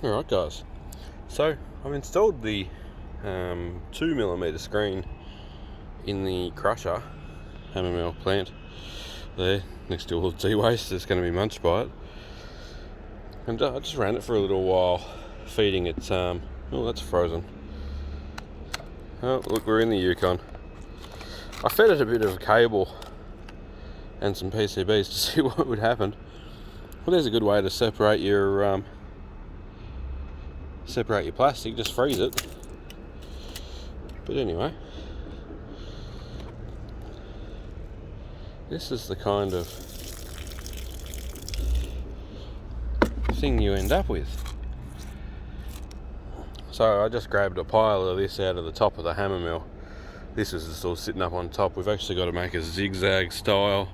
Alright guys, so I've installed the 2mm screen in the crusher hammer mill plant there next to all the T-waste that's going to be munched by it, and I just ran it for a little while feeding it oh, that's frozen. Oh look, we're in the Yukon. I fed it a bit of cable and some PCBs to see what would happen. Well, there's a good way to separate your plastic, just freeze it. But anyway, this is the kind of thing you end up with. So I just grabbed a pile of this out of the top of the hammer mill. This is just all sitting up on top. We've actually got to make a zigzag style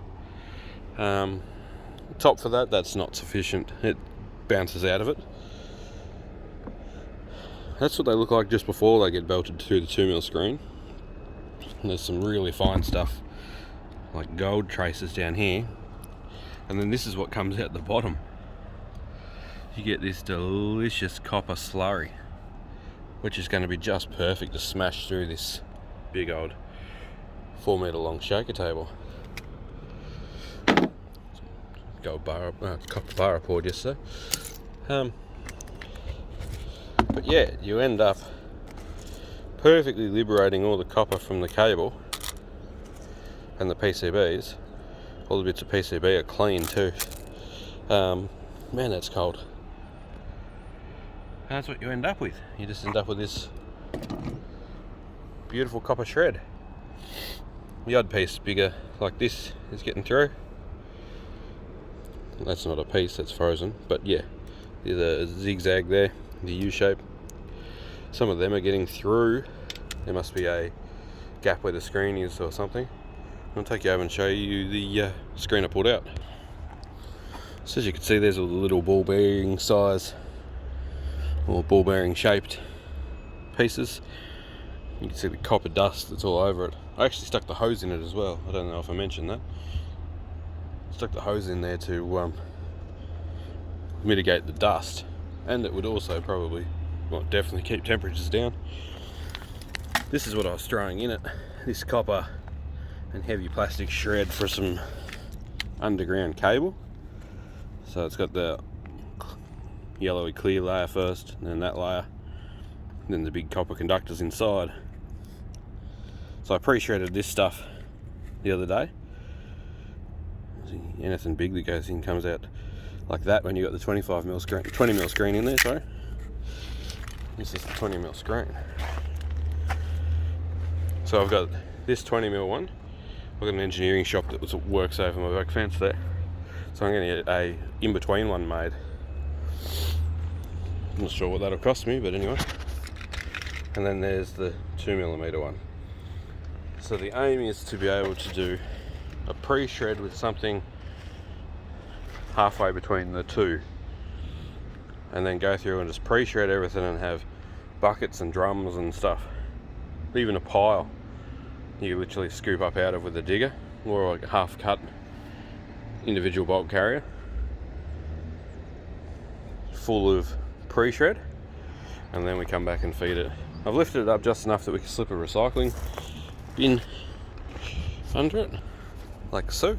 top for that. That's not sufficient. It bounces out of it. That's what they look like just before they get belted to the 2mm screen. And there's some really fine stuff like gold traces down here, and then this is what comes out the bottom. You get this delicious copper slurry, which is going to be just perfect to smash through this big old 4-metre long shaker table. Copper bar poured yesterday. But yeah, you end up perfectly liberating all the copper from the cable and the PCBs. All the bits of PCB are clean too. Man, that's cold. That's what you end up with. You just end up with this beautiful copper shred. The odd piece bigger like this is getting through. That's not a piece, that's frozen, but yeah, there's a zigzag there, the U shape. Some of them are getting through. There must be a gap where the screen is or something. I'll take you over and show you the screen I pulled out. So as you can see, there's all the little ball bearing size or ball bearing shaped pieces. You can see the copper dust that's all over it. I actually stuck the hose in it as well. I don't know if I mentioned that. Stuck the hose in there to mitigate the dust, and it would also probably, well, definitely keep temperatures down. This is what I was throwing in it, this copper and heavy plastic shred for some underground cable. So it's got the yellowy clear layer first, and then that layer, and then the big copper conductors inside. So I pre-shredded this stuff the other day. Anything big that goes in comes out like that when you got the 25mm screen, 20mm screen in there, sorry. This is the 20mm screen. So I've got this 20mm one. I've got an engineering shop that works over my back fence there. So I'm going to get a in-between one made. I'm not sure what that'll cost me, but anyway. And then there's the 2mm one. So the aim is to be able to do a pre-shred with something halfway between the two, and then go through and just pre-shred everything and have buckets and drums and stuff, even a pile you literally scoop up out of with a digger, or like a half cut individual bolt carrier full of pre-shred, and then we come back and feed it. I've lifted it up just enough that we can slip a recycling bin under it, like so.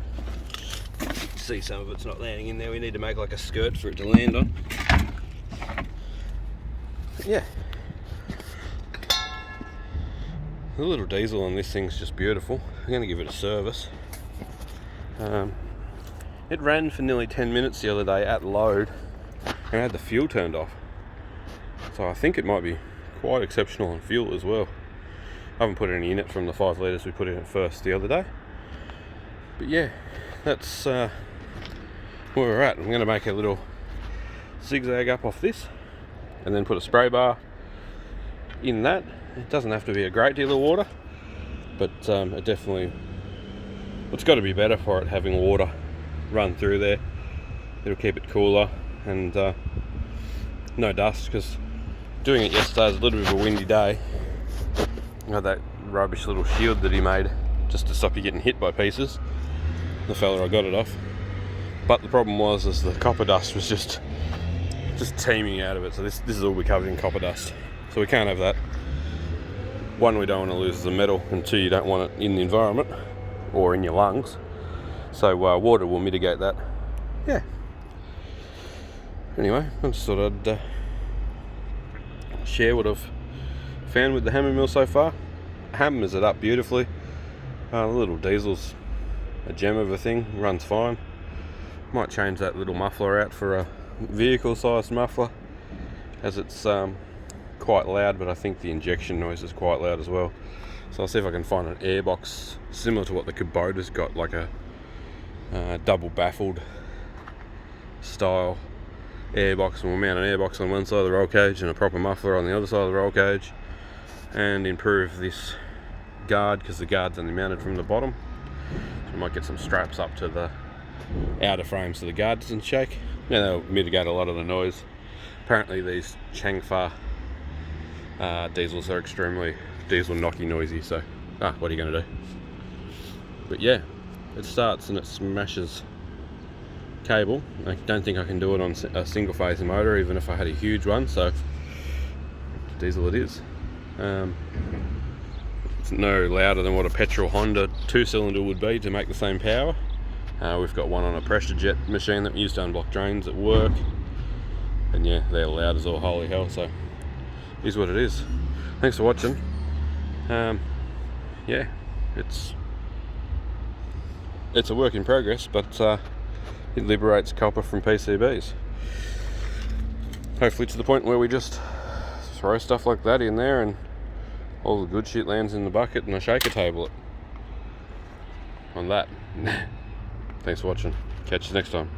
See, some of it's not landing in there. We need to make like a skirt for it to land on. But yeah, the little diesel on this thing's just beautiful. I'm going to give it a service. It ran for nearly 10 minutes the other day at load, and I had the fuel turned off. So I think it might be quite exceptional on fuel as well. I haven't put any in it from the 5 litres we put in it first the other day. But yeah, that's where we're at. I'm going to make a little zigzag up off this, and then put a spray bar in that. It doesn't have to be a great deal of water, but it definitely, it's got to be better for it having water run through there. It'll keep it cooler and no dust, because doing it yesterday was a little bit of a windy day. I had that rubbish little shield that he made just to stop you getting hit by pieces, the fella I got it off. But the problem was the copper dust was just just teeming out of it. So this will all be covered in copper dust. So we can't have that. One, we don't want to lose the metal, and two, you don't want it in the environment or in your lungs. So water will mitigate that. Yeah. Anyway, I just thought I'd share what I've found with the hammer mill so far. Hammers it up beautifully. The little diesel's a gem of a thing, runs fine. Might change that little muffler out for a vehicle sized muffler, as it's quite loud, but I think the injection noise is quite loud as well. So I'll see if I can find an airbox similar to what the Kubota's got, like a double baffled style airbox, and we'll mount an airbox on one side of the roll cage and a proper muffler on the other side of the roll cage, and improve this guard, because the guard's only mounted from the bottom. So we might get some straps up to the outer frame so the guard doesn't shake. Yeah, that'll mitigate a lot of the noise. Apparently these Changfa diesels are extremely diesel knocky noisy, so what are you going to do? But yeah, it starts and it smashes cable. I don't think I can do it on a single phase motor, even if I had a huge one, so diesel it is. It's no louder than what a petrol Honda 2-cylinder would be to make the same power. We've got one on a pressure jet machine that we use to unblock drains at work, and yeah, they're loud as all holy hell, so it is what it is. Thanks for watching. Yeah, it's a work in progress, but it liberates copper from PCBs. Hopefully to the point where we just throw stuff like that in there and all the good shit lands in the bucket and I shaker table it on that. Thanks for watching. Catch you next time.